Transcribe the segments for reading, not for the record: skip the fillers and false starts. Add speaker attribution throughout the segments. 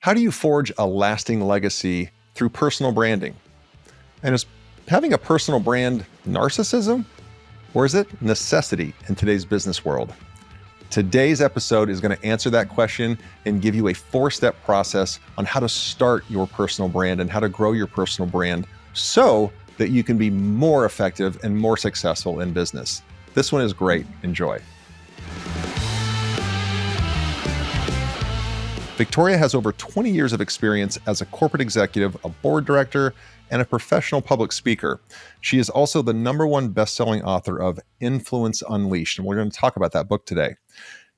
Speaker 1: How do you forge a lasting legacy through personal branding? And is having a personal brand narcissism, or is it necessity in today's business world? Today's episode is going to answer that question and give you a 4-step process on how to start your personal brand and how to grow your personal brand so that you can be more effective and more successful in business. This one is great. Enjoy. Victoria has over 20 years of experience as a corporate executive, a board director, and a professional public speaker. She is also the #1 best-selling author of Influence Unleashed, and we're going to talk about that book today.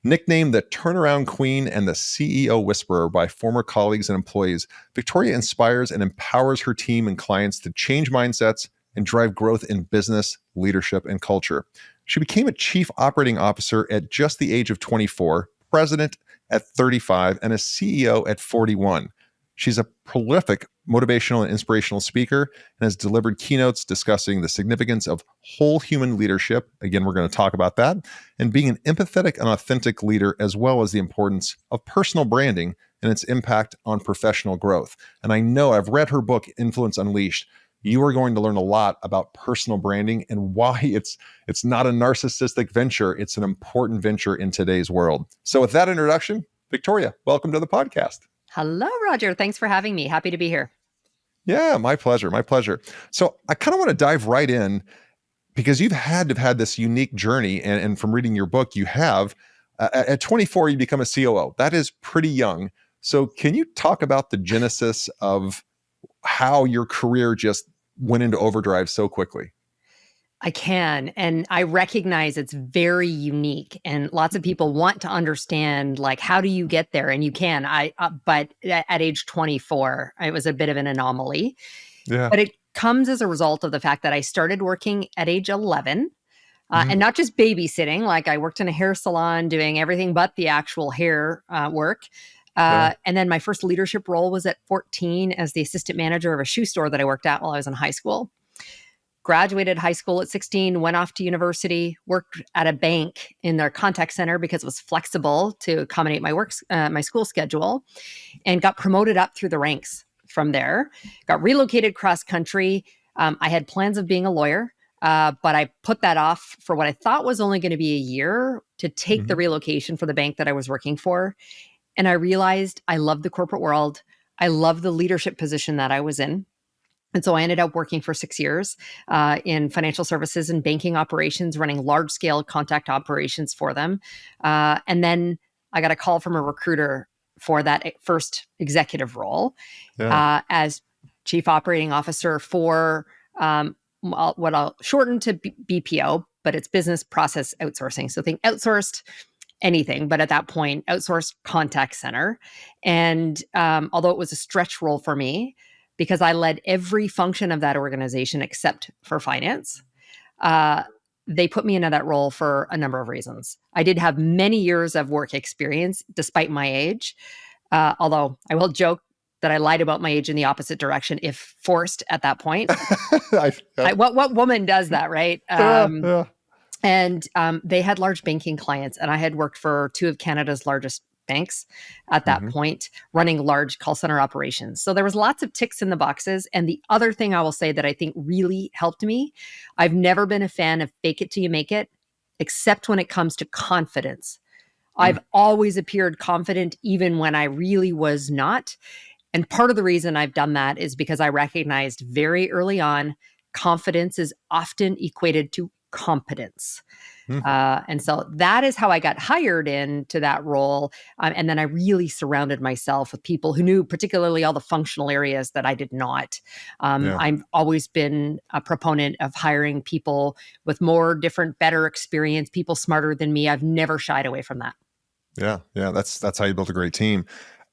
Speaker 1: Nicknamed the Turnaround Queen and the CEO Whisperer by former colleagues and employees, Victoria inspires and empowers her team and clients to change mindsets and drive growth in business, leadership, and culture. She became a chief operating officer at just the age of 24, president at 35, and a CEO at 41. She's a prolific motivational and inspirational speaker and has delivered keynotes discussing the significance of whole human leadership. Again, we're going to talk about that, and being an empathetic and authentic leader, as well as the importance of personal branding and its impact on professional growth. And I know I've read her book, Influence Unleashed. You are going to learn a lot about personal branding and why it's not a narcissistic venture. It's an important venture in today's world. So with that introduction, Victoria, welcome to the podcast.
Speaker 2: Hello, Roger. Thanks for having me. Happy to be here.
Speaker 1: Yeah, my pleasure. My pleasure. So I kind of want to dive right in because you've had to have had this unique journey. And from reading your book, you have, at 24, you become a COO. That is pretty young. So can you talk about the genesis of how your career just went into overdrive so quickly?
Speaker 2: I can. And I recognize it's very unique. And lots of people want to understand, like, how do you get there? And you can. But at age 24, it was a bit of an anomaly.
Speaker 1: Yeah.
Speaker 2: But it comes as a result of the fact that I started working at age 11. And not just babysitting. Like, I worked in a hair salon doing everything but the actual hair work. And then my first leadership role was at 14 as the assistant manager of a shoe store that I worked at while I was in high school. Graduated high school at 16, went off to university, worked at a bank in their contact center because it was flexible to accommodate my school schedule, and got promoted up through the ranks from there. Got relocated cross country. I had plans of being a lawyer, but I put that off for what I thought was only going to be a year to take the relocation for the bank that I was working for. And I realized I loved the corporate world. I loved the leadership position that I was in. And so I ended up working for 6 years in financial services and banking operations, running large-scale contact operations for them. And then I got a call from a recruiter for that first executive role as chief operating officer for what I'll shorten to BPO, but it's business process outsourcing. So think outsourced anything, but at that point, outsourced contact center. And although it was a stretch role for me, because I led every function of that organization except for finance, they put me into that role for a number of reasons. I did have many years of work experience despite my age, although I will joke that I lied about my age in the opposite direction if forced at that point. What woman does that, right? And they had large banking clients, and I had worked for 2 of Canada's largest banks at that point, running large call center operations. So there was lots of ticks in the boxes. And the other thing I will say that I think really helped me, I've never been a fan of fake it till you make it, except when it comes to confidence. I've always appeared confident even when I really was not. And part of the reason I've done that is because I recognized very early on, confidence is often equated to competence. And so that is how I got hired into that role. And then I really surrounded myself with people who knew particularly all the functional areas that I did not. I've always been a proponent of hiring people with more different, better experience, people smarter than me. I've never shied away from that.
Speaker 1: Yeah. That's how you build a great team.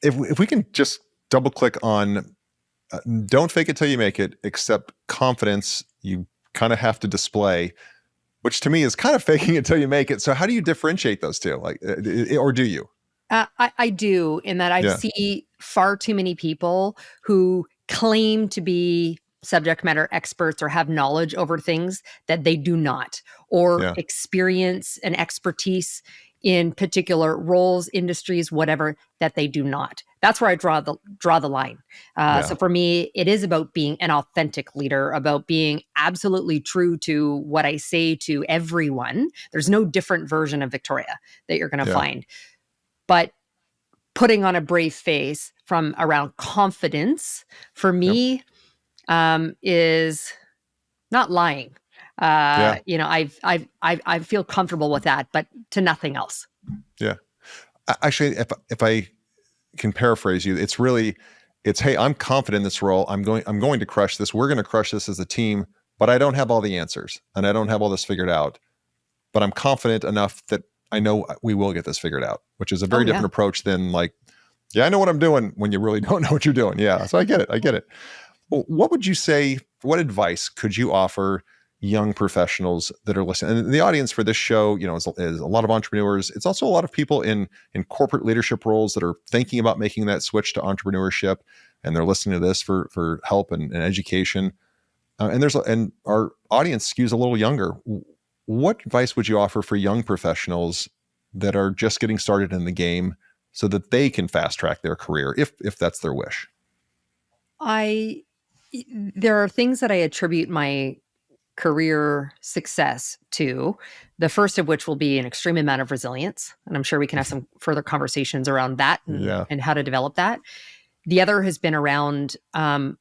Speaker 1: If we can just double click on don't fake it till you make it, except confidence you kind of have to display, which to me is kind of faking it till you make it. So how do you differentiate those two? Like, or do you?
Speaker 2: I do, in that I see far too many people who claim to be subject matter experts or have knowledge over things that they do not, or experience and expertise in particular roles, industries, whatever, that they do not. That's where I draw the line. So for me, it is about being an authentic leader, about being absolutely true to what I say to everyone. There's no different version of Victoria that you're going to find. But putting on a brave face from around confidence for me is not lying. I feel comfortable with that, but to nothing else.
Speaker 1: Yeah. Actually, if I can paraphrase you, it's hey, I'm confident in this role. I'm going to crush this. We're going to crush this as a team, but I don't have all the answers and I don't have all this figured out. But I'm confident enough that I know we will get this figured out, which is a very different approach than like, yeah, I know what I'm doing when you really don't know what you're doing. Yeah. So I get it. Well, what would you say, what advice could you offer young professionals that are listening? And the audience for this show, is a lot of entrepreneurs. It's also a lot of people in corporate leadership roles that are thinking about making that switch to entrepreneurship, and they're listening to this for help and education. And our audience skews a little younger. What advice would you offer for young professionals that are just getting started in the game so that they can fast track their career if that's their wish?
Speaker 2: There are things that I attribute my career success to, the first of which will be an extreme amount of resilience. And I'm sure we can have some further conversations around that and how to develop that. The other has been around a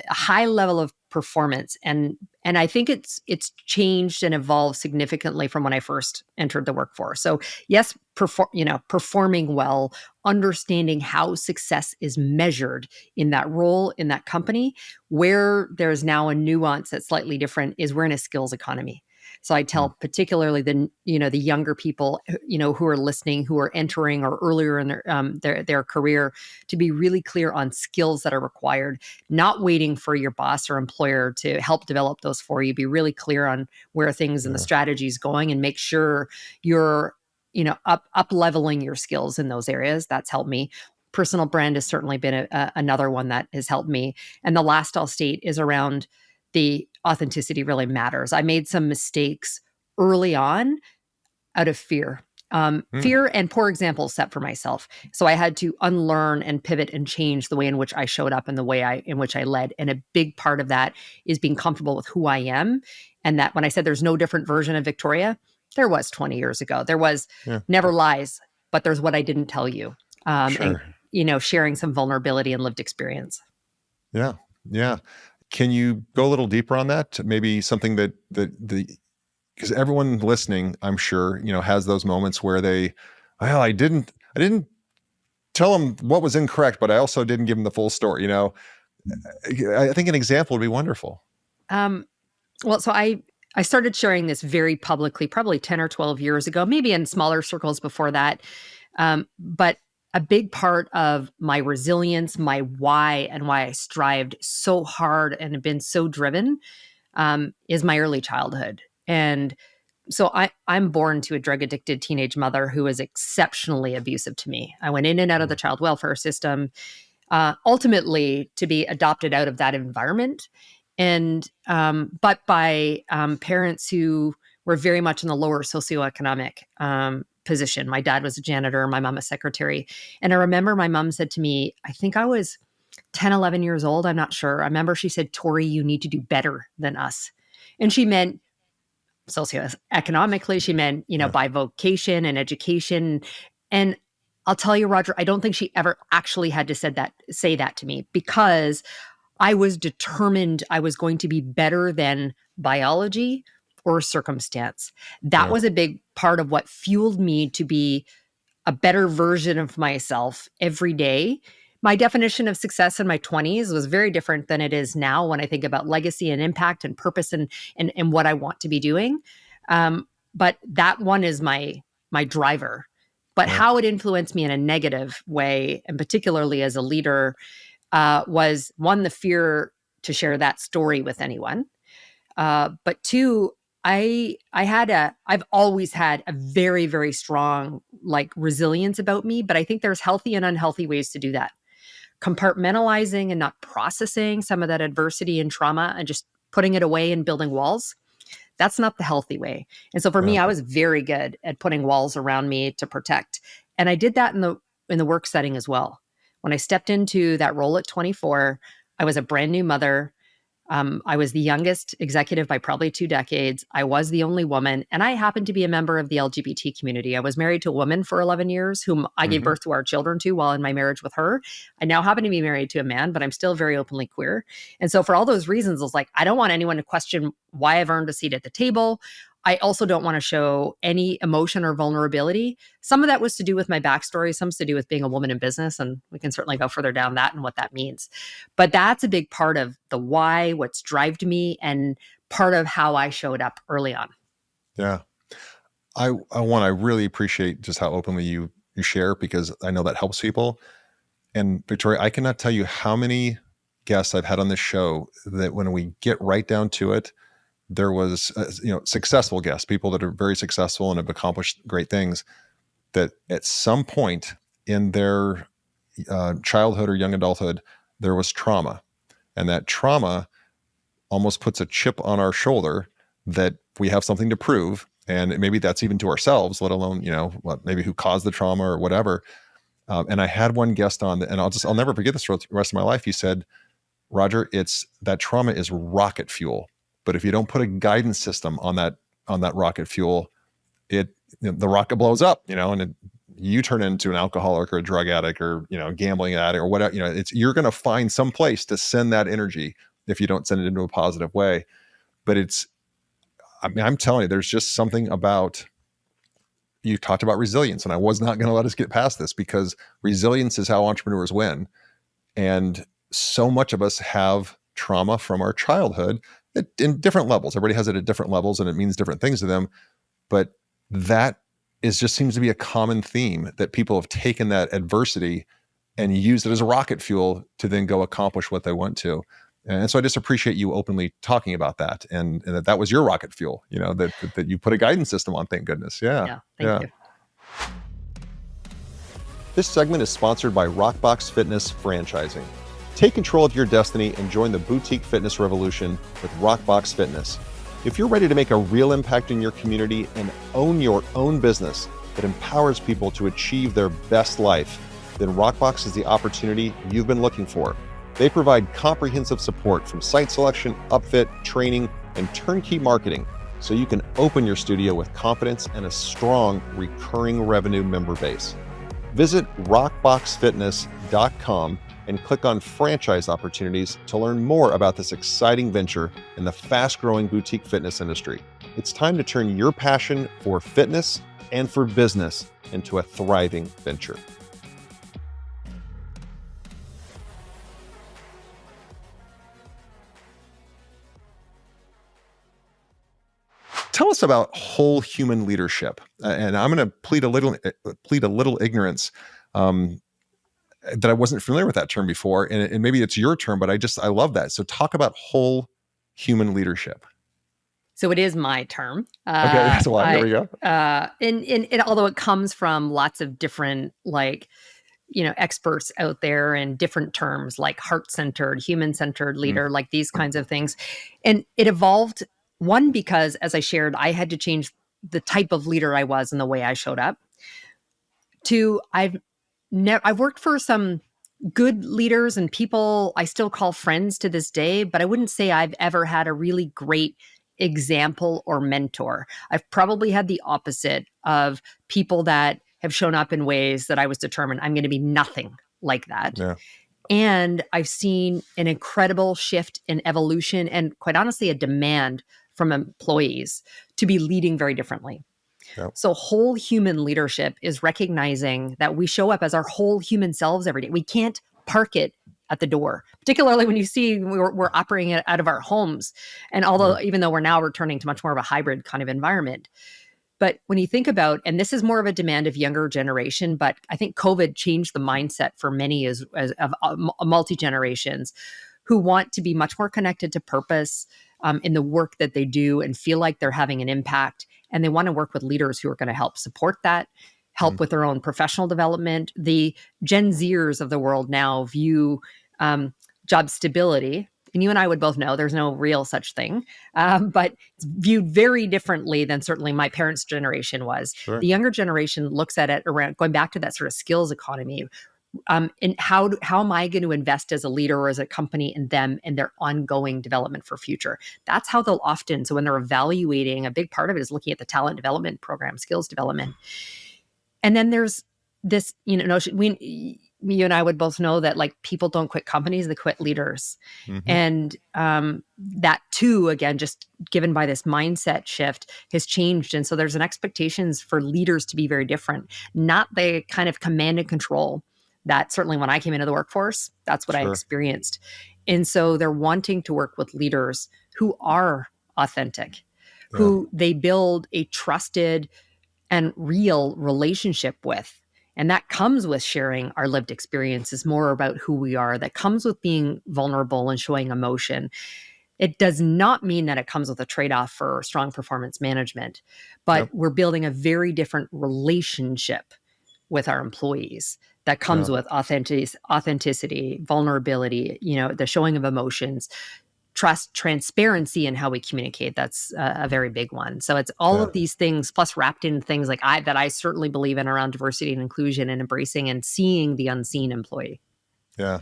Speaker 2: high level of performance. And I think it's changed and evolved significantly from when I first entered the workforce. So yes, performing well, understanding how success is measured in that role, in that company. Where there's now a nuance that's slightly different is we're in a skills economy. So I tell particularly the younger people, who are listening, who are entering or earlier in their career, to be really clear on skills that are required, not waiting for your boss or employer to help develop those for you. Be really clear on where things and the strategy is going, and make sure you're, up leveling your skills in those areas. That's helped me. Personal brand has certainly been another one that has helped me. And the last I'll state is around the authenticity really matters. I made some mistakes early on out of fear. Fear and poor examples set for myself. So I had to unlearn and pivot and change the way in which I showed up and the way in which I led. And a big part of that is being comfortable with who I am. And that when I said there's no different version of Victoria, there was 20 years ago. There was never lies, but there's what I didn't tell you. And, sharing some vulnerability and lived experience.
Speaker 1: Yeah. Yeah. Can you go a little deeper on that? Maybe something that because everyone listening, I'm sure, has those moments where I didn't tell them what was incorrect, but I also didn't give them the full story. I think an example would be wonderful.
Speaker 2: Well, so I started sharing this very publicly, probably 10 or 12 years ago, maybe in smaller circles before that. But a big part of my resilience, my why, and why I strived so hard and have been so driven is my early childhood. And so I'm born to a drug-addicted teenage mother who was exceptionally abusive to me. I went in and out of the child welfare system, ultimately to be adopted out of that environment. And but by parents who were very much in the lower socioeconomic position. My dad was a janitor, my mom a secretary. And I remember my mom said to me, I think I was 10, 11 years old. I'm not sure. I remember she said, Tori, you need to do better than us. And she meant socioeconomically, she meant, by vocation and education. And I'll tell you, Roger, I don't think she ever actually had to say that to me, because I was determined I was going to be better than biology or circumstance. That was a big part of what fueled me to be a better version of myself every day. My definition of success in my 20s was very different than it is now when I think about legacy and impact and purpose and what I want to be doing. But that one is my driver. But how it influenced me in a negative way, and particularly as a leader, was one, the fear to share that story with anyone. But two, I've always had a very, very strong resilience about me, but I think there's healthy and unhealthy ways to do that. Compartmentalizing and not processing some of that adversity and trauma and just putting it away and building walls. That's not the healthy way. And so for me, I was very good at putting walls around me to protect. And I did that in the work setting as well. When I stepped into that role at 24, I was a brand new mother. I was the youngest executive by probably 2 decades. I was the only woman, and I happened to be a member of the LGBT community. I was married to a woman for 11 years, whom I gave birth to our children to while in my marriage with her. I now happen to be married to a man, but I'm still very openly queer. And so for all those reasons, I was like, I don't want anyone to question why I've earned a seat at the table. I also don't want to show any emotion or vulnerability. Some of that was to do with my backstory. Some's to do with being a woman in business. And we can certainly go further down that and what that means. But that's a big part of the why, what's drived me, and part of how I showed up early on.
Speaker 1: Yeah. I really appreciate just how openly you share, because I know that helps people. And Victoria, I cannot tell you how many guests I've had on this show that when we get right down to it, there was, successful guests, people that are very successful and have accomplished great things, that at some point in their childhood or young adulthood, there was trauma. And that trauma almost puts a chip on our shoulder that we have something to prove. And maybe that's even to ourselves, let alone, maybe who caused the trauma or whatever. And I had one guest on, and I'll never forget this for the rest of my life. He said, Roger, that trauma is rocket fuel. But if you don't put a guidance system on that rocket fuel, the rocket blows up, and you turn into an alcoholic or a drug addict or, gambling addict or whatever. You're going to find some place to send that energy if you don't send it into a positive way. But I'm telling you, there's just something about, you talked about resilience, and I was not going to let us get past this, because resilience is how entrepreneurs win. And so much of us have trauma from our childhood in different levels. Everybody has it at different levels, and it means different things to them. But that just seems to be a common theme, that people have taken that adversity and used it as a rocket fuel to then go accomplish what they want to. And so I just appreciate you openly talking about that, and that was your rocket fuel, that you put a guidance system on, thank goodness. Yeah.
Speaker 2: Thank you.
Speaker 1: This segment is sponsored by Rockbox Fitness Franchising. Take control of your destiny and join the boutique fitness revolution with Rockbox Fitness. If you're ready to make a real impact in your community and own your own business that empowers people to achieve their best life, then Rockbox is the opportunity you've been looking for. They provide comprehensive support from site selection, upfit, training, and turnkey marketing, so you can open your studio with confidence and a strong recurring revenue member base. Visit rockboxfitness.com and click on franchise opportunities to learn more about this exciting venture in the fast-growing boutique fitness industry. It's time to turn your passion for fitness and for business into a thriving venture. Tell us about whole human leadership, and I'm going to plead a little ignorance, that I wasn't familiar with that term before, and maybe it's your term, but I love that. So talk about whole human leadership.
Speaker 2: So it is my term.
Speaker 1: Okay, that's why. There we go.
Speaker 2: And although it comes from lots of different experts out there, and different terms like heart-centered, human-centered leader, like these kinds of things, and it evolved. One, because as I shared, I had to change the type of leader I was and the way I showed up. Two, I've worked for some good leaders and people I still call friends to this day, but I wouldn't say I've ever had a really great example or mentor. I've probably had the opposite of people that have shown up in ways that I was determined I'm going to be nothing like that.
Speaker 1: Yeah.
Speaker 2: And I've seen an incredible shift in evolution, and quite honestly, a demand from employees to be leading very differently.
Speaker 1: Yep.
Speaker 2: So whole human leadership is recognizing that we show up as our whole human selves every day. We can't park it at the door, particularly when you see we're operating it out of our homes. And even though we're now returning to much more of a hybrid kind of environment, but when you think about, and this is more of a demand of younger generation, but I think COVID changed the mindset for many as of multi-generations who want to be much more connected to purpose in the work that they do and feel like they're having an impact. And they want to work with leaders who are going to help support that, help with their own professional development. The Gen Zers of the world now view job stability, and you and I would both know there's no real such thing, but it's viewed very differently than certainly my parents' generation was.
Speaker 1: Sure.
Speaker 2: The younger generation looks at it around going back to that sort of skills economy. And how am I going to invest as a leader or as a company in them and their ongoing development for future? That's how they'll often, so when they're evaluating, a big part of it is looking at the talent development program, skills development. And then there's this, notion, you and I would both know that like people don't quit companies, they quit leaders.
Speaker 1: Mm-hmm.
Speaker 2: And that too, again, just given by this mindset shift has changed. And so there's an expectations for leaders to be very different, not the kind of command and control that certainly when I came into the workforce, that's what I
Speaker 1: Sure.
Speaker 2: experienced. And so they're wanting to work with leaders who are authentic,
Speaker 1: Yeah.
Speaker 2: who they build a trusted and real relationship with. And that comes with sharing our lived experiences, more about who we are. That comes with being vulnerable and showing emotion. It does not mean that it comes with a trade-off for strong performance management, but
Speaker 1: Yep.
Speaker 2: we're building a very different relationship with our employees that comes
Speaker 1: Yeah.
Speaker 2: with authenticity, vulnerability, the showing of emotions, trust, transparency in how we communicate. That's a very big one. So it's all of these things plus wrapped in things like that I certainly believe in around diversity and inclusion and embracing and seeing the unseen employee.
Speaker 1: Yeah.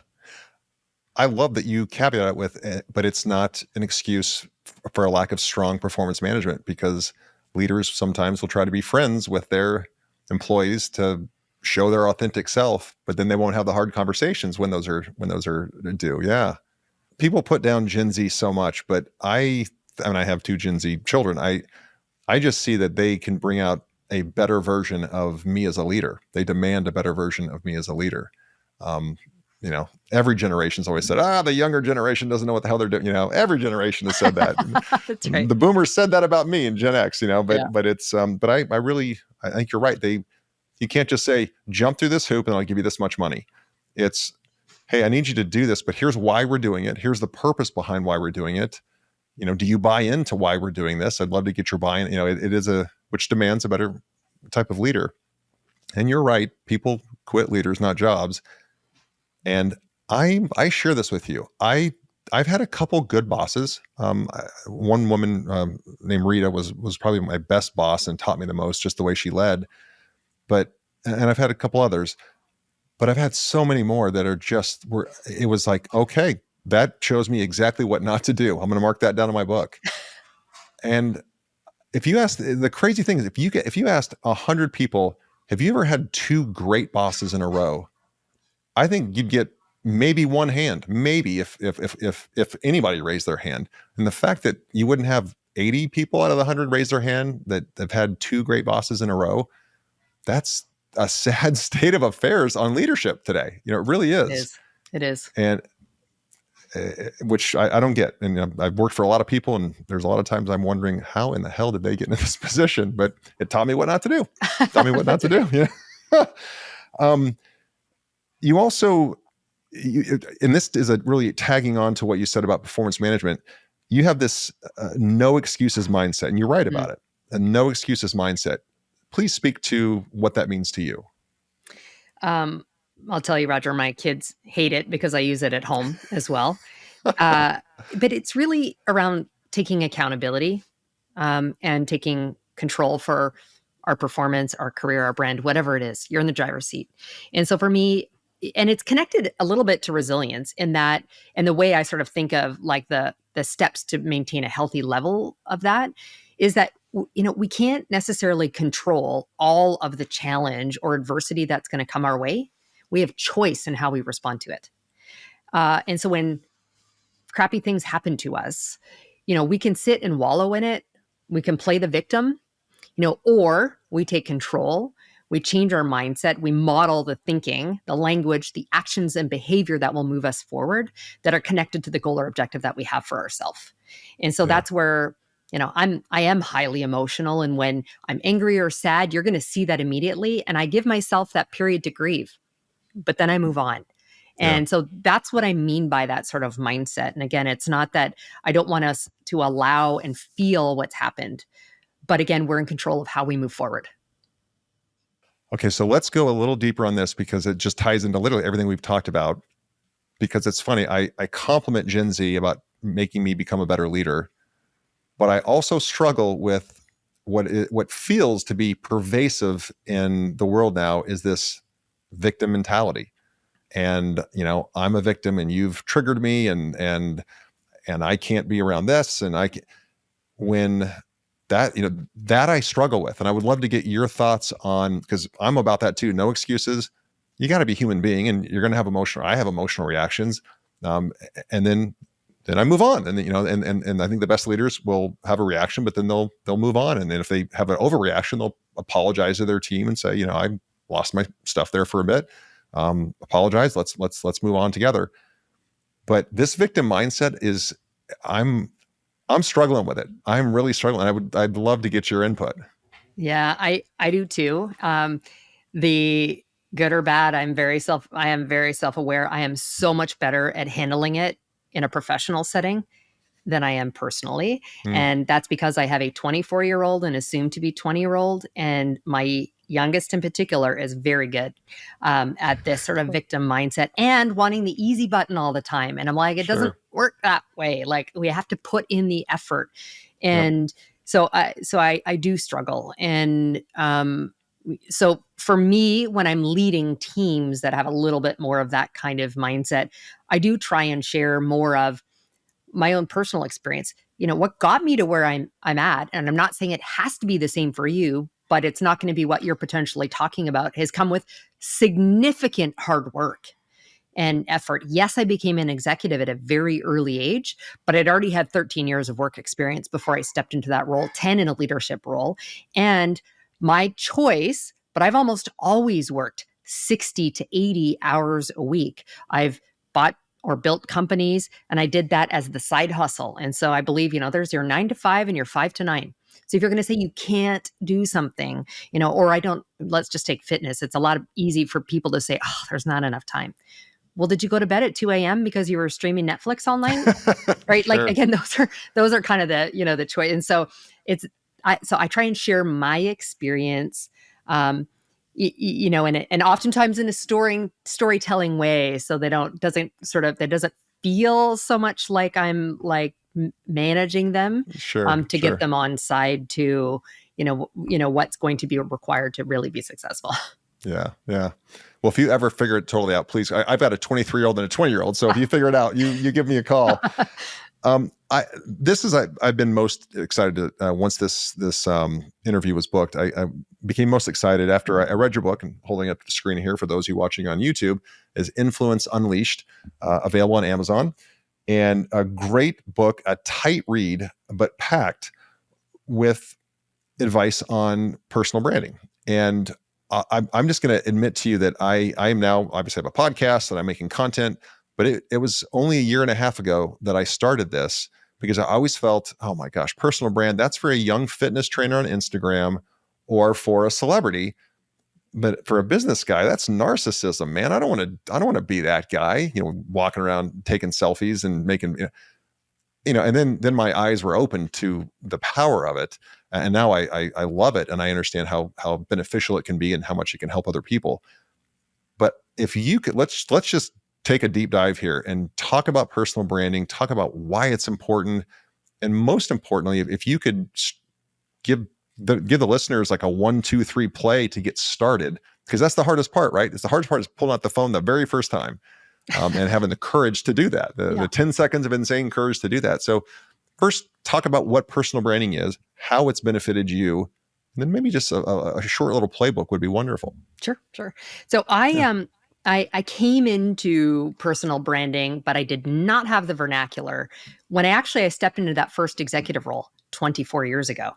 Speaker 1: I love that you caveat it with, but it's not an excuse for a lack of strong performance management, because leaders sometimes will try to be friends with their employees to show their authentic self, but then they won't have the hard conversations when those are due. Yeah. People put down Gen Z so much, but I have two Gen Z children. I just see that they can bring out a better version of me as a leader. They demand a better version of me as a leader. Every generation's always said, the younger generation doesn't know what the hell they're doing. Every generation has said that.
Speaker 2: That's right.
Speaker 1: The boomers said that about me and Gen X, but
Speaker 2: Yeah.
Speaker 1: but it's but I think you're right. You can't just say jump through this hoop and I'll give you this much money. It's, hey, I need you to do this, but here's why we're doing it. Here's the purpose behind why we're doing it. Do you buy into why we're doing this? I'd love to get your buy-in. It is which demands a better type of leader. And you're right. People quit leaders, not jobs. And I share this with you. I've had a couple good bosses. One woman named Rita was probably my best boss and taught me the most, just the way she led. And I've had a couple others, but I've had so many more that are it was like, okay, that shows me exactly what not to do. I'm going to mark that down in my book. And if you ask, the crazy thing is, if you asked 100 people, have you ever had two great bosses in a row? I think you'd get maybe one hand, maybe if anybody raised their hand. And the fact that you wouldn't have 80 people out of the 100 raise their hand that have had two great bosses in a row, that's a sad state of affairs on leadership today. It really is.
Speaker 2: It is.
Speaker 1: And which I don't get. And I've worked for a lot of people, and there's a lot of times I'm wondering how in the hell did they get into this position? But it taught me what not to do. Taught me what not to do. Yeah. You also, and this is really tagging on to what you said about performance management. You have this no excuses mindset, and you're right about it. A no excuses mindset. Please speak to what that means to you.
Speaker 2: I'll tell you, Roger, my kids hate it because I use it at home as well. But it's really around taking accountability and taking control for our performance, our career, our brand, whatever it is. You're in the driver's seat. And so for me, and it's connected a little bit to resilience in that, and the way I sort of think of like the steps to maintain a healthy level of that is that, we can't necessarily control all of the challenge or adversity that's going to come our way. We have choice in how we respond to it. And so when crappy things happen to us, we can sit and wallow in it. We can play the victim, or we take control. We change our mindset. We model the thinking, the language, the actions and behavior that will move us forward that are connected to the goal or objective that we have for ourselves. And so that's where, I am highly emotional. And when I'm angry or sad, you're going to see that immediately. And I give myself that period to grieve, but then I move on. And so that's what I mean by that sort of mindset. And again, it's not that I don't want us to allow and feel what's happened, but again, we're in control of how we move forward.
Speaker 1: Okay, so let's go a little deeper on this because it just ties into literally everything we've talked about. Because it's funny, I compliment Gen Z about making me become a better leader. But I also struggle with what feels to be pervasive in the world now is this victim mentality. And, I'm a victim and you've triggered me and I can't be around this. And when that I struggle with, and I would love to get your thoughts on, because I'm about that too. No excuses. You got to be a human being, and you're going to have I have emotional reactions. And then I move on, and and I think the best leaders will have a reaction, but then they'll move on. And then if they have an overreaction, they'll apologize to their team and say, I lost my stuff there for a bit. Apologize. Let's move on together. But this victim mindset is, I'm struggling with it. I'm really struggling. I'd love to get your input.
Speaker 2: Yeah, I do too. The good or bad, I am very self-aware. I am so much better at handling it in a professional setting than I am personally. And that's because I have a 24-year-old and a soon to be 20-year-old. And my youngest in particular is very good at this sort of victim mindset and wanting the easy button all the time. And I'm like, it doesn't work that way. Like, we have to put in the effort. And so I do struggle. And so for me, when I'm leading teams that have a little bit more of that kind of mindset, I do try and share more of my own personal experience. What got me to where I'm at, and I'm not saying it has to be the same for you, but it's not going to be what you're potentially talking about, has come with significant hard work and effort. Yes, I became an executive at a very early age, but I'd already had 13 years of work experience before I stepped into that role, 10 in a leadership role. And my choice, but I've almost always worked 60 to 80 hours a week. I've bought or built companies, and I did that as the side hustle. And so I believe, there's your 9 to 5 and your 5 to 9. So if you're going to say you can't do something, or let's just take fitness. It's a lot easy for people to say, oh, there's not enough time. Well, did you go to bed at 2 a.m. because you were streaming Netflix all night? Right.
Speaker 1: Sure.
Speaker 2: Like, again, those are kind of the choice. And so I try and share my experience, and oftentimes in a storytelling way. So that doesn't feel so much like I'm like managing them, to get them on side to, what's going to be required to really be successful.
Speaker 1: Yeah. Yeah. Well, if you ever figure it totally out, please, I've got a 23-year-old and a 20-year-old. So if you figure it out, you give me a call. I've been most excited to, once this interview was booked, I became most excited after I read your book, and holding up the screen here for those of you watching on YouTube is Influence Unleashed, available on Amazon, and a great book, a tight read, but packed with advice on personal branding. And I'm just going to admit to you that I am now, obviously have a podcast and I'm making content, but it was only a year and a half ago that I started this, because I always felt, oh my gosh, personal brand, that's for a young fitness trainer on Instagram or for a celebrity. But for a business guy, that's narcissism, man. I don't want to be that guy, walking around taking selfies and making, and then my eyes were open to the power of it. And now I love it. And I understand how beneficial it can be and how much it can help other people. But if you could, let's just take a deep dive here and talk about personal branding, talk about why it's important. And most importantly, if you could give the listeners like a 1, 2, 3 play to get started, because that's the hardest part, right? It's the hardest part is pulling out the phone the very first time. And having the courage to do that, the 10 seconds of insane courage to do that. So first, talk about what personal branding is, how it's benefited you, and then maybe just a short little playbook would be wonderful.
Speaker 2: Sure. So I came into personal branding, but I did not have the vernacular when I stepped into that first executive role 24 years ago.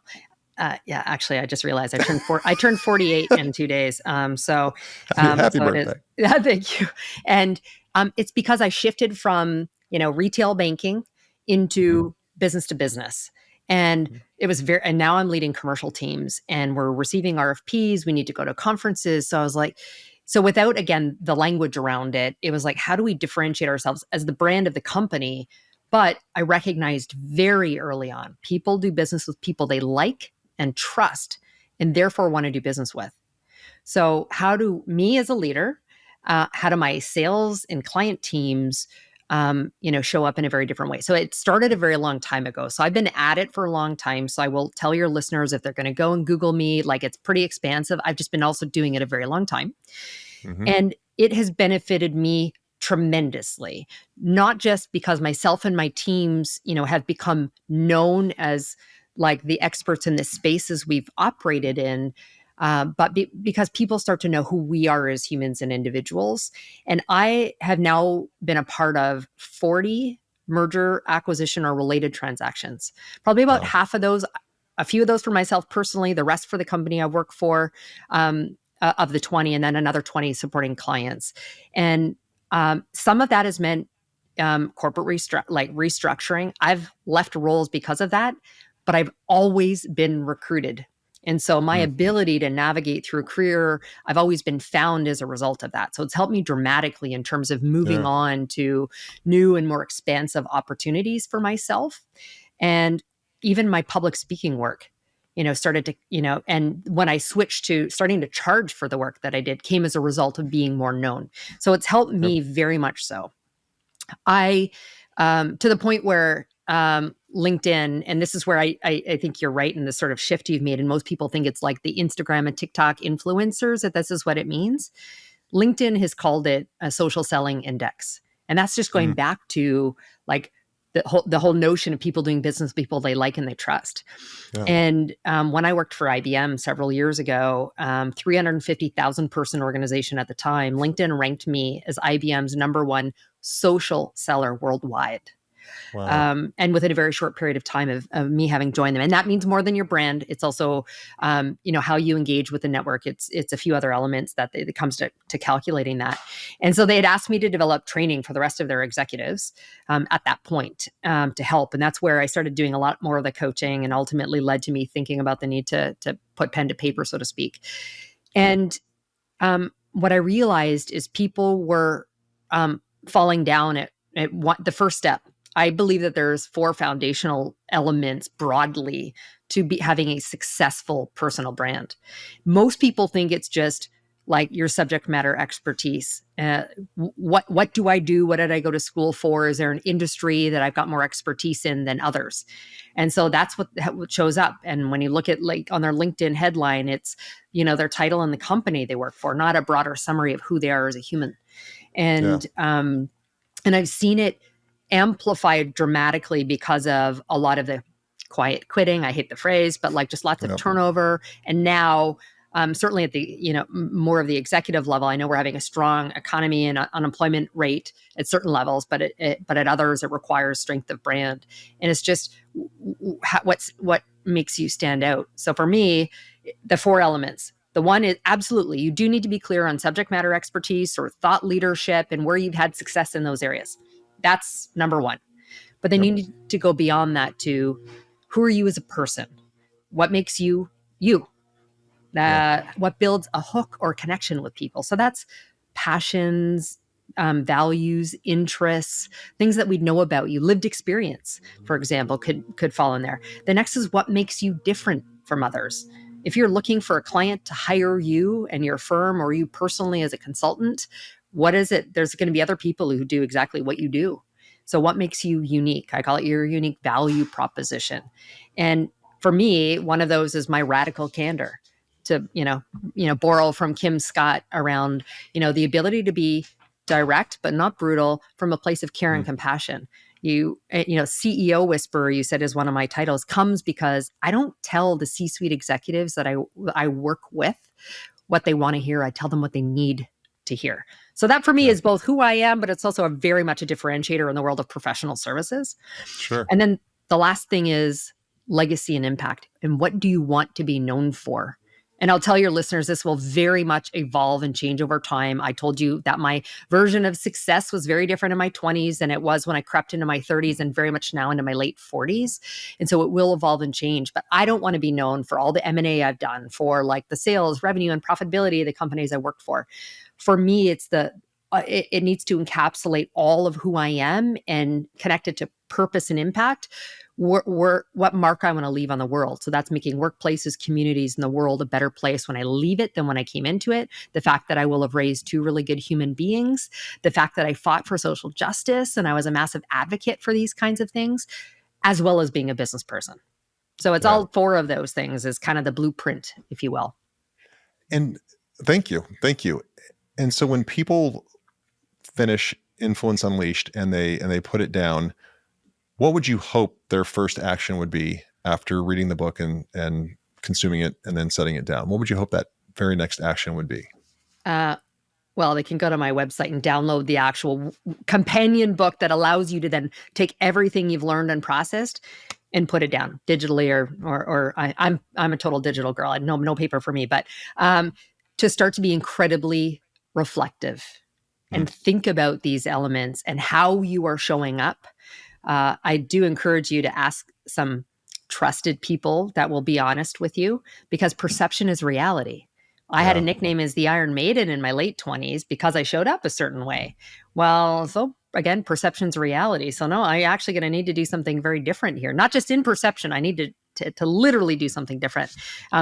Speaker 2: Actually, I just realized I turned 48 in 2 days.
Speaker 1: Happy
Speaker 2: so
Speaker 1: birthday.
Speaker 2: Thank you. And it's because I shifted from, retail banking into business to business. And it was and now I'm leading commercial teams and we're receiving RFPs. We need to go to conferences. So I was like, so without, again, the language around it, it was like, how do we differentiate ourselves as the brand of the company? But I recognized very early on, people do business with people they like and trust, and therefore want to do business with. So how do me as a leader, how do my sales and client teams show up in a very different way. So it started a very long time ago. So I've been at it for a long time. So I will tell your listeners, if they're going to go and Google me, like, it's pretty expansive. I've just been also doing it a very long time. And it has benefited me tremendously, not just because myself and my teams, have become known as like the experts in the spaces we've operated in, but because people start to know who we are as humans and individuals. And I have now been a part of 40 merger, acquisition, or related transactions. Probably about half of those, a few of those for myself personally, the rest for the company I work for, of the 20, and then another 20 supporting clients. And some of that has meant corporate restructuring. I've left roles because of that, but I've always been recruited. And so my ability to navigate through a career, I've always been found as a result of that. So it's helped me dramatically in terms of moving on to new and more expansive opportunities for myself. And even my public speaking work, started to, and when I switched to starting to charge for the work that I did, came as a result of being more known. So it's helped me very much so. To the point where LinkedIn, and this is where I think you're right in the sort of shift you've made, and most people think it's like the Instagram and TikTok influencers, that this is what it means. LinkedIn has called it a social selling index. And that's just going back to like the whole notion of people doing business with people they like and they trust. And when I worked for IBM several years ago, 350,000 person organization at the time, LinkedIn ranked me as IBM's #1 social seller worldwide.
Speaker 1: Wow.
Speaker 2: And within a very short period of time of me having joined them. And that means more than your brand. It's also, how you engage with the network. It's a few other elements that it comes to calculating that. And so they had asked me to develop training for the rest of their executives at that point to help. And that's where I started doing a lot more of the coaching, and ultimately led to me thinking about the need to put pen to paper, so to speak. And what I realized is people were falling down at the first step. I believe that there's 4 foundational elements broadly to be having a successful personal brand. Most people think it's just like your subject matter expertise. What do I do? What did I go to school for? Is there an industry that I've got more expertise in than others? And so that's what shows up. And when you look at like on their LinkedIn headline, it's, their title and the company they work for, not a broader summary of who they are as a human. And I've seen it amplified dramatically because of a lot of the quiet quitting. I hate the phrase, but like just lots of turnover. And now, certainly at the, more of the executive level, I know we're having a strong economy and unemployment rate at certain levels, but at others, it requires strength of brand. And it's just what makes you stand out. So for me, the 4 elements. The one is absolutely, you do need to be clear on subject matter expertise or thought leadership and where you've had success in those areas. That's #1. But then you need to go beyond that to who are you as a person? What makes you you? What builds a hook or connection with people? So that's passions, values, interests, things that we know about you. Lived experience, for example, could fall in there. The next is what makes you different from others. If you're looking for a client to hire you and your firm, or you personally as a consultant, what is it? There's going to be other people who do exactly what you do. So what makes you unique? I call it your unique value proposition. And for me, one of those is my radical candor, to, borrow from Kim Scott around, the ability to be direct, but not brutal, from a place of care and compassion. CEO whisperer, you said, is one of my titles, comes because I don't tell the C-suite executives that I work with what they want to hear. I tell them what they need to hear. So that for me is both who I am, but it's also very much a differentiator in the world of professional services.
Speaker 1: Sure.
Speaker 2: And then the last thing is legacy and impact. And what do you want to be known for? And I'll tell your listeners, this will very much evolve and change over time. I told you that my version of success was very different in my 20s than it was when I crept into my 30s, and very much now into my late 40s. And so it will evolve and change. But I don't want to be known for all the M&A I've done, for like the sales, revenue, and profitability of the companies I worked for. For me, it's it needs to encapsulate all of who I am and connect it to purpose and impact, what mark I want to leave on the world. So that's making workplaces, communities, and the world a better place when I leave it than when I came into it. The fact that I will have raised two really good human beings, the fact that I fought for social justice and I was a massive advocate for these kinds of things, as well as being a business person. So it's all four of those things is kind of the blueprint, if you will.
Speaker 1: And thank you. And so when people finish Influence Unleashed and they put it down, what would you hope their first action would be after reading the book and consuming it and then setting it down? What would you hope that very next action would be?
Speaker 2: Well, they can go to my website and download the actual companion book that allows you to then take everything you've learned and processed and put it down digitally, or I'm a total digital girl. No paper for me, but to start to be incredibly reflective and think about these elements and how you are showing up. I do encourage you to ask some trusted people that will be honest with you, because perception is reality. I had a nickname as the Iron Maiden in my late 20s because I showed up a certain way. Well, so again, perception's reality. So no, I actually going to need to do something very different here. Not just in perception. I need to literally do something different.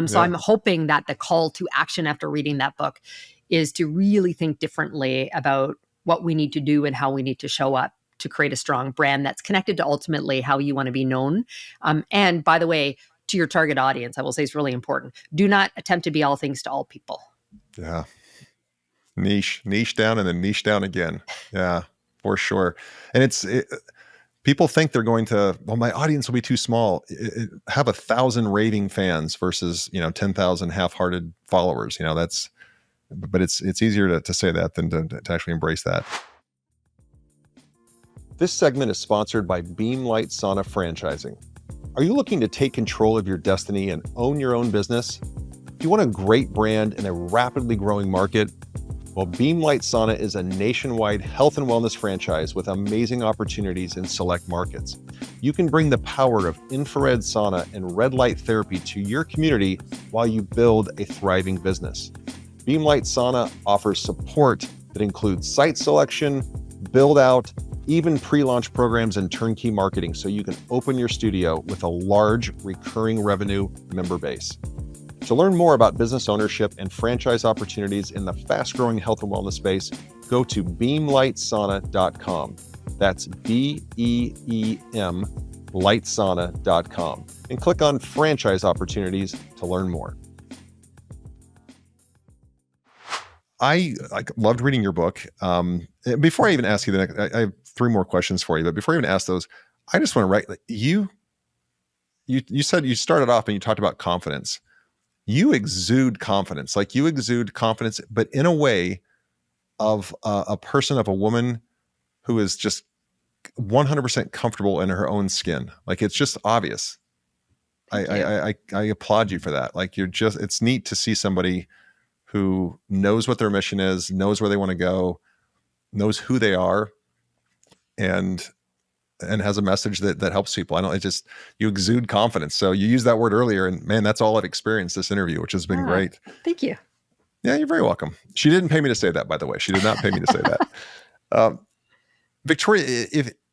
Speaker 2: So I'm hoping that the call to action after reading that book is to really think differently about what we need to do and how we need to show up to create a strong brand that's connected to ultimately how you want to be known. And by the way, to your target audience, I will say is really important. Do not attempt to be all things to all people.
Speaker 1: Yeah. Niche down and then niche down again. Yeah, for sure. And people think they're going to, well, my audience will be too small. Have 1,000 raving fans versus, 10,000 half-hearted followers. But it's easier to say that than to actually embrace that. This segment is sponsored by Beamlight Sauna Franchising. Are you looking to take control of your destiny and own your own business? Do you want a great brand in a rapidly growing market? Well, Beamlight Sauna is a nationwide health and wellness franchise with amazing opportunities in select markets. You can bring the power of infrared sauna and red light therapy to your community while you build a thriving business. Beamlight Sauna offers support that includes site selection, build out, even pre-launch programs and turnkey marketing, so you can open your studio with a large recurring revenue member base. To learn more about business ownership and franchise opportunities in the fast-growing health and wellness space, go to beamlightsauna.com. That's BEEM lightsauna.com and click on franchise opportunities to learn more. I loved reading your book. Before I even ask you the next, I have 3 more questions for you. But before I even ask those, I just want to write. You said you started off and you talked about confidence. You exude confidence, but in a way of a person, of a woman who is just 100% comfortable in her own skin. Like, it's just obvious. I applaud you for that. Like, it's neat to see somebody who knows what their mission is, knows where they want to go, knows who they are, and has a message that helps people. You exude confidence. So you used that word earlier, and man, that's all I've experienced this interview, which has been great.
Speaker 2: Thank you.
Speaker 1: Yeah, you're very welcome. She didn't pay me to say that, by the way. She did not pay me to say that. Victoria,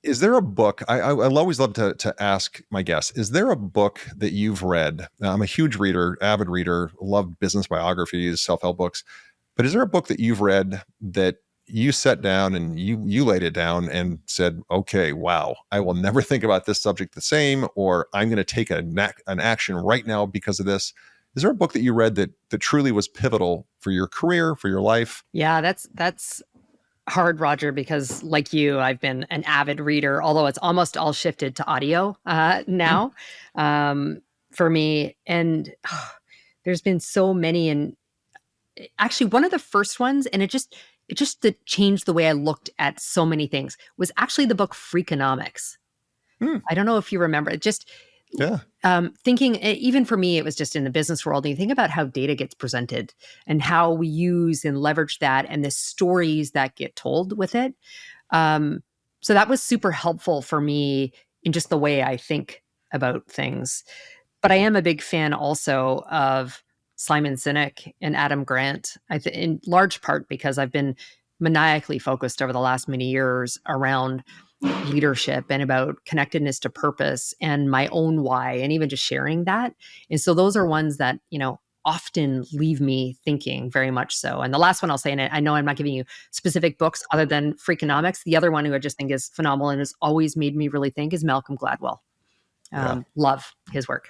Speaker 1: is there a book? I always love to ask my guests, is there a book that you've read? I'm a huge reader, avid reader, love business biographies, self-help books. But is there a book that you've read that you sat down and you laid it down and said, okay, wow, I will never think about this subject the same, or I'm going to take an action right now because of this? Is there a book that you read that truly was pivotal for your career, for your life?
Speaker 2: Yeah, that's hard, Roger, because like you, I've been an avid reader, although it's almost all shifted to audio now for me. And there's been so many. And actually, one of the first ones, and it just changed the way I looked at so many things, was actually the book Freakonomics. I don't know if you remember it. Just thinking, even for me, it was just in the business world. And you think about how data gets presented and how we use and leverage that and the stories that get told with it. So that was super helpful for me in just the way I think about things. But I am a big fan also of Simon Sinek and Adam Grant, in large part because I've been maniacally focused over the last many years around leadership and about connectedness to purpose and my own why, and even just sharing that. And so those are ones that, often leave me thinking very much so. And the last one I'll say, and I know I'm not giving you specific books other than Freakonomics. The other one who I just think is phenomenal and has always made me really think is Malcolm Gladwell. Love his work.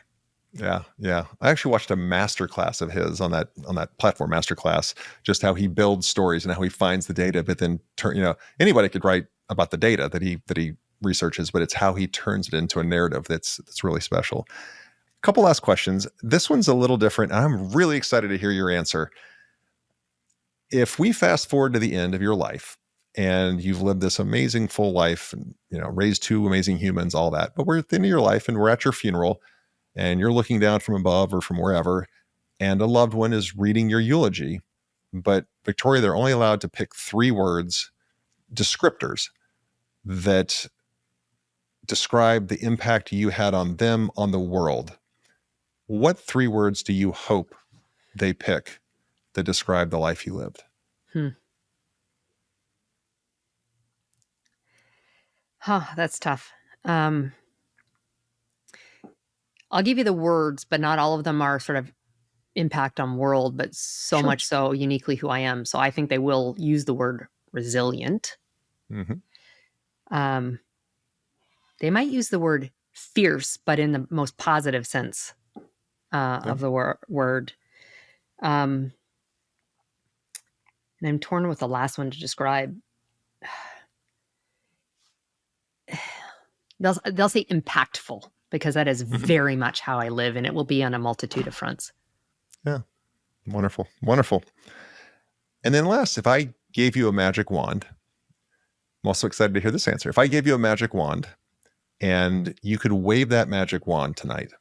Speaker 1: Yeah. I actually watched a masterclass of his on that platform, masterclass, just how he builds stories and how he finds the data, but then anybody could write about the data that he researches, but it's how he turns it into a narrative that's really special. Couple last questions. This one's a little different. I'm really excited to hear your answer. If we fast forward to the end of your life and you've lived this amazing full life and, raised 2 amazing humans, all that, but we're at the end of your life and we're at your funeral and you're looking down from above or from wherever, and a loved one is reading your eulogy, but Victoria, they're only allowed to pick 3 words, descriptors, that describe the impact you had on them, on the world. What 3 words do you hope they pick that describe the life you lived?
Speaker 2: That's tough. I'll give you the words, but not all of them are sort of impact on world, but so much so uniquely who I am. So I think they will use the word resilient.
Speaker 1: Mm-hmm.
Speaker 2: They might use the word fierce, but in the most positive sense of the word. And I'm torn with the last one to describe. They'll say impactful, because that is very much how I live, and it will be on a multitude of fronts.
Speaker 1: Yeah. Wonderful. And then last, if I gave you a magic wand, I'm also excited to hear this answer. If I gave you a magic wand and you could wave that magic wand tonight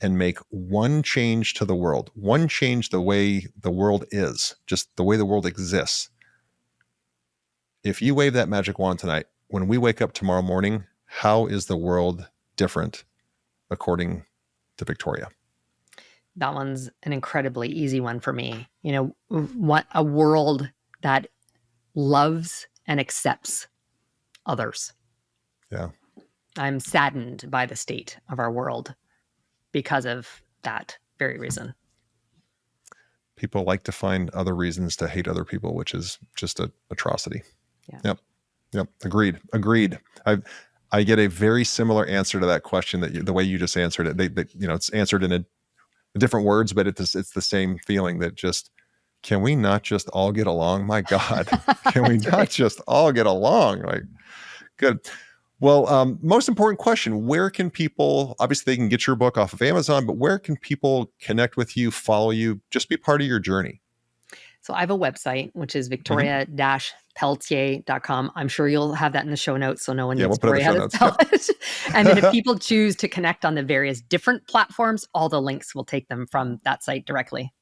Speaker 1: and make one change to the world, one change the way the world is, just the way the world exists. If you wave that magic wand tonight, when we wake up tomorrow morning, how is the world different according to Victoria?
Speaker 2: That one's an incredibly easy one for me. What a world that loves and accepts others.
Speaker 1: Yeah.
Speaker 2: I'm saddened by the state of our world because of that very reason.
Speaker 1: People like to find other reasons to hate other people, which is just an atrocity.
Speaker 2: Yeah.
Speaker 1: Yep. Agreed. I get a very similar answer to that question that the way you just answered it. It's answered in a different words, but it's the same feeling that just, can we not just all get along? My God, can we not just all get along? Like, good. Well, most important question, where can people, obviously they can get your book off of Amazon, but where can people connect with you, follow you, just be part of your journey?
Speaker 2: So I have a website, which is Victoria-Pelletier.com. I'm sure you'll have that in the show notes, so no one needs to worry how to spell it. And then if people choose to connect on the various different platforms, all the links will take them from that site directly.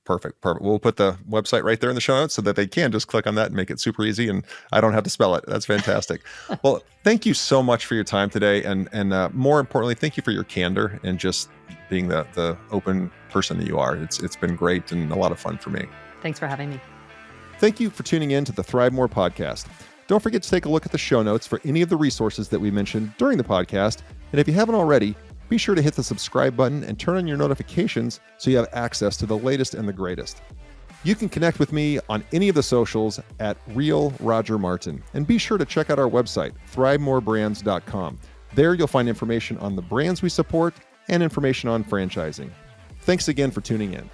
Speaker 1: Perfect. We'll put the website right there in the show notes so that they can just click on that and make it super easy, and I don't have to spell it. That's fantastic. Well, thank you so much for your time today, and more importantly, thank you for your candor and just being the open person that you are. It's been great and a lot of fun for me.
Speaker 2: Thanks for having me.
Speaker 1: Thank you for tuning in to the ThriveMore podcast. Don't forget to take a look at the show notes for any of the resources that we mentioned during the podcast, and if you haven't already, be sure to hit the subscribe button and turn on your notifications so you have access to the latest and the greatest. You can connect with me on any of the socials at Real Roger Martin, and be sure to check out our website, ThriveMoreBrands.com. There you'll find information on the brands we support and information on franchising. Thanks again for tuning in.